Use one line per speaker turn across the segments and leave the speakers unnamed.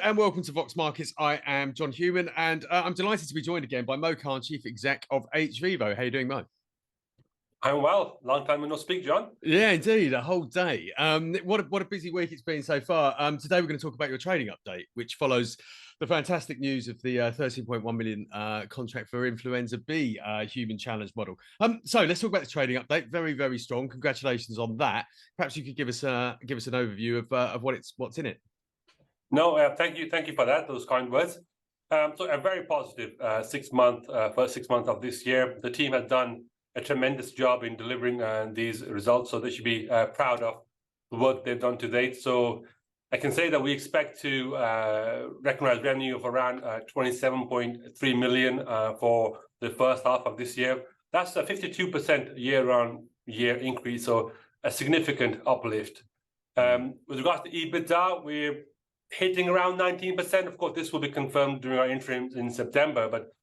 and welcome to Vox Markets. I am John Hewman, and I'm delighted to be joined again by Mo Khan, Chief Exec of hVIVO. How are you doing, Mo?
I'm well. Long time no speak, John.
Yeah, indeed, a whole day. What a busy week it's been so far. Today we're going to talk about your trading update, which follows the fantastic news of the 13.1 million contract for influenza B human challenge model. So let's talk about the trading update. Very, very strong. Congratulations on that. Perhaps you could give us an overview of what's in it.
No, thank you for that. Those kind words. So a very positive first 6 months of this year. The team has done a tremendous job in delivering these results, so they should be proud of the work they've done to date. So I can say that we expect to recognize revenue of around 27.3 million for the first half of this year. That's a 52% year-on-year increase, so a significant uplift. With regards to EBITDA, we're hitting around 19%. Of course, this will be confirmed during our interim in September, but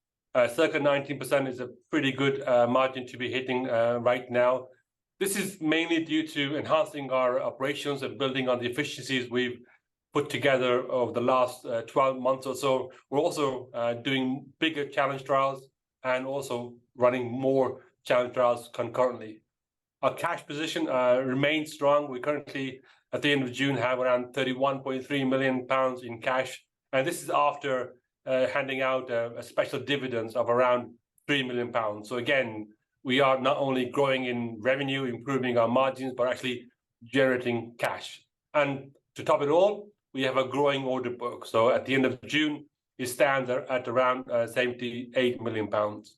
circa 19% is a pretty good margin to be hitting right now. This is mainly due to enhancing our operations and building on the efficiencies we've put together over the last 12 months or so. We're also doing bigger challenge trials and also running more challenge trials concurrently. Our cash position remains strong. We currently, at the end of June, have around £31.3 million in cash. And this is after handing out a special dividends of around £3 million. So again, we are not only growing in revenue, improving our margins, but actually generating cash. And to top it all, we have a growing order book. So at the end of June, it stands at around £78 million.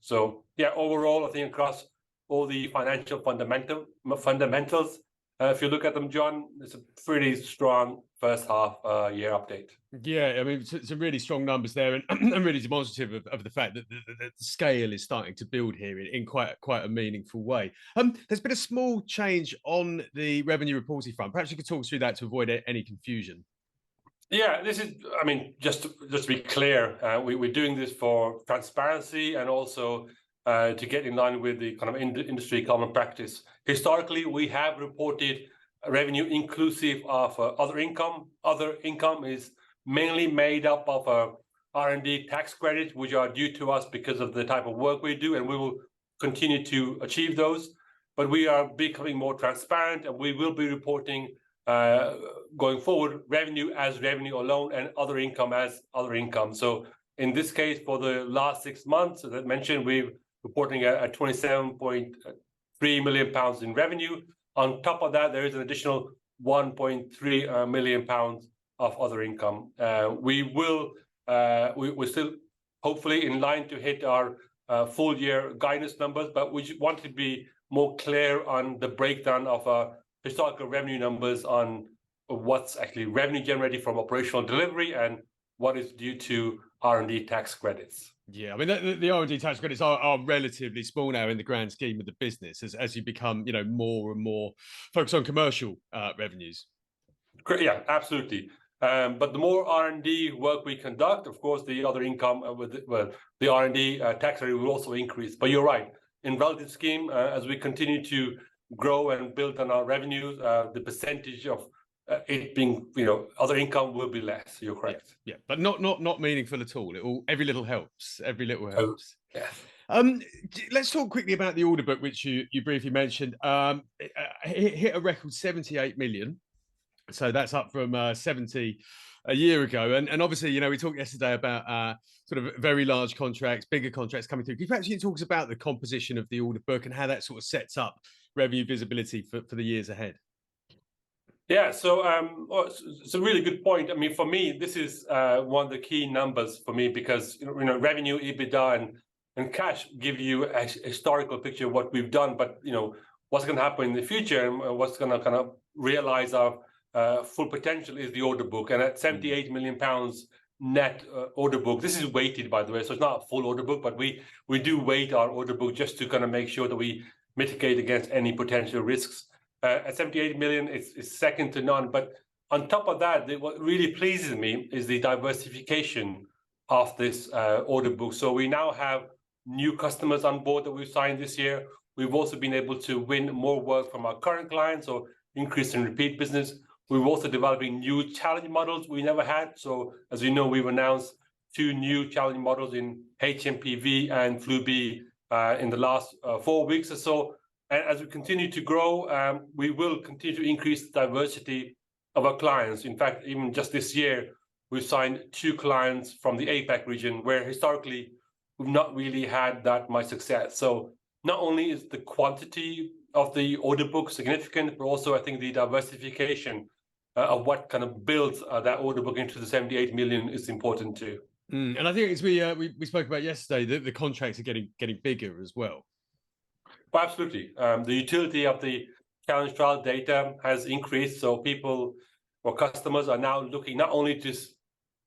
So yeah, overall, I think across all the financial fundamentals, if you look at them, John, it's a pretty strong first half year update.
Yeah, I mean, some really strong numbers there, and really demonstrative of the fact that the scale is starting to build here in quite a meaningful way. There's been a small change on the revenue reporting front. Perhaps you could talk us through that to avoid any confusion.
Yeah, this is, I mean, just to be clear, we're doing this for transparency and also to get in line with the kind of industry common practice. Historically, we have reported revenue inclusive of other income. Other income is mainly made up of R&D tax credits, which are due to us because of the type of work we do, and we will continue to achieve those. But we are becoming more transparent, and we will be reporting going forward revenue as revenue alone and other income as other income. So in this case, for the last 6 months, as I mentioned, we're reporting a £27.3 million in revenue. On top of that, there is an additional £1.3 million of other income. We're still hopefully in line to hit our full year guidance numbers, but we want to be more clear on the breakdown of historical revenue numbers on what's actually revenue generated from operational delivery and what is due to R&D tax credits.
Yeah, I mean, the R&D tax credits are relatively small now in the grand scheme of the business as you become, more and more focused on commercial revenues.
Yeah, absolutely. But the more R&D work we conduct, of course, the other income with the R&D tax credit will also increase. But you're right. In relative scheme, as we continue to grow and build on our revenues, the percentage of it being, other income will be less. You're correct.
Yeah, but not meaningful at all. Every little helps. Every little helps.
Yeah.
Let's talk quickly about the order book, which you briefly mentioned. It hit a record 78 million. So that's up from 70 a year ago. And obviously, we talked yesterday about sort of very large contracts, bigger contracts coming through. Can you perhaps talk us about the composition of the order book and how that sort of sets up revenue visibility for the years ahead?
Yeah, so it's a really good point. I mean, for me, this is one of the key numbers for me because revenue, EBITDA, and cash give you a historical picture of what we've done. But what's going to happen in the future and what's going to kind of realize our full potential is the order book. And at £78 million net order book, this is weighted, by the way, so it's not a full order book, but we do weight our order book just to kind of make sure that we mitigate against any potential risks. At 78 million, it's second to none. But on top of that, what really pleases me is the diversification of this order book. So we now have new customers on board that we've signed this year. We've also been able to win more work from our current clients, or increase in repeat business. We're also developing new challenge models we never had. So as you know, we've announced 2 new challenge models in HMPV and Flu B in the last 4 weeks or so. And as we continue to grow, we will continue to increase the diversity of our clients. In fact, even just this year, we've signed 2 clients from the APAC region, where historically we've not really had that much success. So not only is the quantity of the order book significant, but also I think the diversification of what kind of builds that order book into the 78 million is important too.
And I think as we spoke about yesterday, the contracts are getting bigger as well.
Well, absolutely. The utility of the challenge trial data has increased, so people or customers are now looking not only to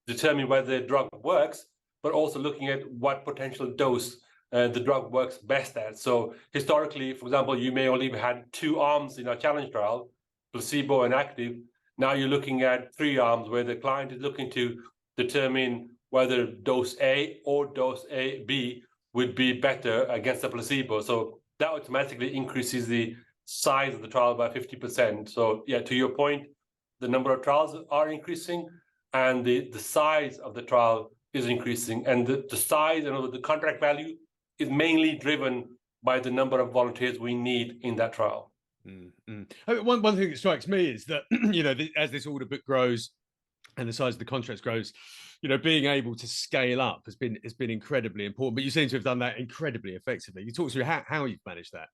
determine whether the drug works, but also looking at what potential dose the drug works best at. So historically, for example, you may only have had 2 arms in a challenge trial, placebo and active. Now you're looking at 3 arms where the client is looking to determine whether dose A or dose B would be better against the placebo. So that automatically increases the size of the trial by 50%. So yeah, to your point, the number of trials are increasing and the size of the trial is increasing. And the size and the contract value is mainly driven by the number of volunteers we need in that trial.
One thing that strikes me is that, as this order book grows and the size of the contracts grows, being able to scale up has been incredibly important. But you seem to have done that incredibly effectively. You talk through how you've managed that.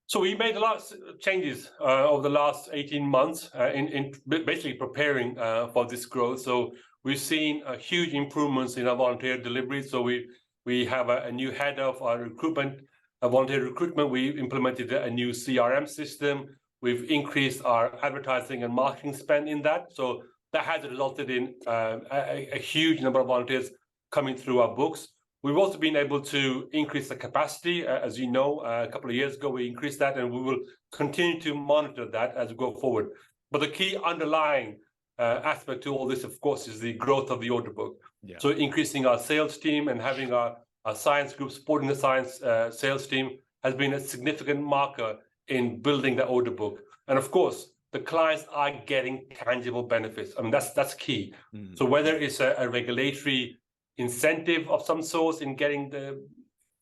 So we made a lot of changes over the last 18 months in basically preparing for this growth. So we've seen huge improvements in our volunteer delivery. So we have a new head of our recruitment, volunteer recruitment. We implemented a new CRM system. We've increased our advertising and marketing spend in that. So that has resulted in a huge number of volunteers coming through our books. We've also been able to increase the capacity. As you know, a couple of years ago, we increased that, and we will continue to monitor that as we go forward. But the key underlying aspect to all this, of course, is the growth of the order book. Yeah. So increasing our sales team and having our science group supporting the science sales team has been a significant marker in building the order book. And of course, the clients are getting tangible benefits. I mean, that's key. So whether it's a regulatory incentive of some sort in getting the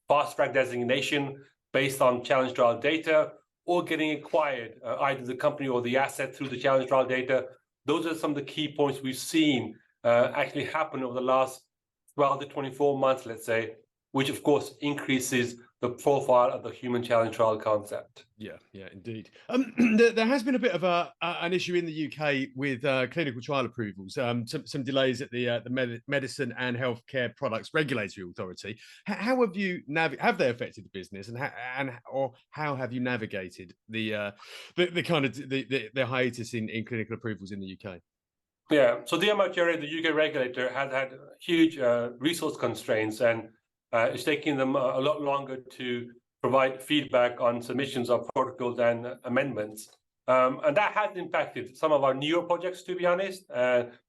fast track designation based on challenge trial data, or getting acquired, either the company or the asset through the challenge trial data, those are some of the key points we've seen actually happen over the last 12 to 24 months, let's say, which of course increases the profile of the human challenge trial concept.
Yeah, indeed. There has been a bit of an issue in the UK with clinical trial approvals, some delays at the Medicine and Healthcare Products Regulatory Authority. How have you have they affected the business, or how have you navigated the kind of the hiatus in clinical approvals in the UK?
Yeah, so the MHRA, the UK regulator, has had huge resource constraints, and it's taking them a lot longer to provide feedback on submissions of protocols and amendments. And that has impacted some of our newer projects, to be honest,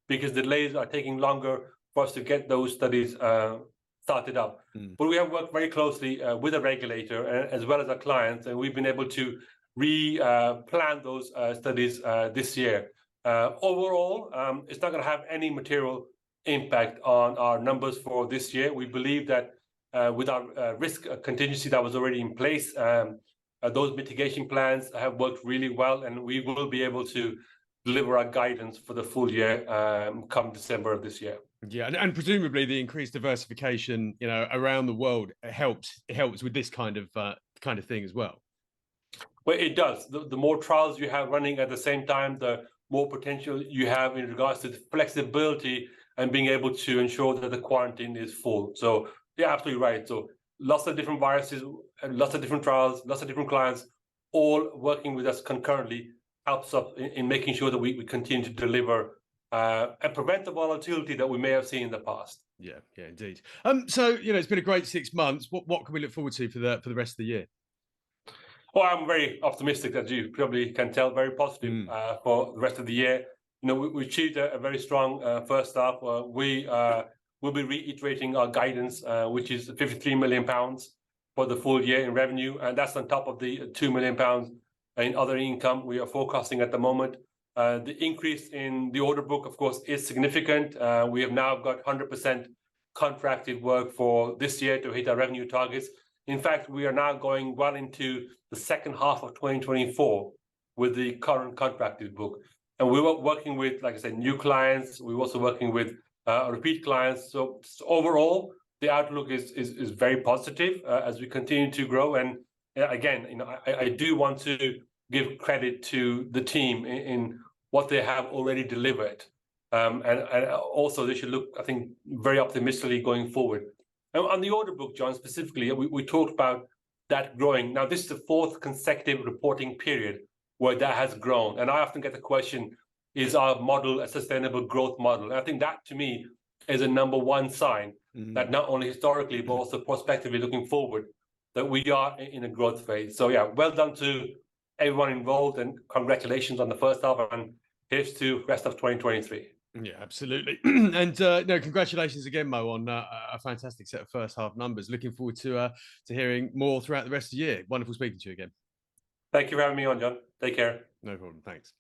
because delays are taking longer for us to get those studies started up. But we have worked very closely with the regulator as well as our clients, and we've been able to plan those studies this year. Overall, it's not going to have any material impact on our numbers for this year. We believe that with our risk contingency that was already in place, those mitigation plans have worked really well, and we will be able to deliver our guidance for the full year come December of this year.
Yeah, and presumably the increased diversification, around the world helps with this kind of thing as well.
Well, it does. The more trials you have running at the same time, the more potential you have in regards to the flexibility and being able to ensure that the quarantine is full. So you're absolutely right. So lots of different viruses, lots of different trials, lots of different clients, all working with us concurrently helps us in making sure that we continue to deliver and prevent the volatility that we may have seen in the past.
Yeah, indeed. So it's been a great 6 months. What can we look forward to for the rest of the year?
Well, I'm very optimistic, as you probably can tell, very positive for the rest of the year. We achieved a very strong first half. We will be reiterating our guidance, which is £53 million for the full year in revenue, and that's on top of the £2 million in other income we are forecasting at the moment. The increase in the order book, of course, is significant. We have now got 100% contracted work for this year to hit our revenue targets. In fact, we are now going well into the second half of 2024 with the current contracted book. And we were working with, like I said, new clients. We're also working with repeat clients. So overall, the outlook is very positive as we continue to grow. And again, I do want to give credit to the team in what they have already delivered. And also they should look, I think, very optimistically going forward. And on the order book, John, specifically, we talked about that growing. Now, this is the fourth consecutive reporting period where that has grown. And I often get the question, is our model a sustainable growth model? And I think that, to me, is a number one sign that not only historically, but also prospectively looking forward, that we are in a growth phase. So yeah, well done to everyone involved, and congratulations on the first half, and here's to rest of 2023.
Yeah, absolutely. And no, congratulations again, Mo, on a fantastic set of first half numbers. Looking forward to hearing more throughout the rest of the year. Wonderful speaking to you again.
Thank you for having me on, John. Take care.
No problem. Thanks.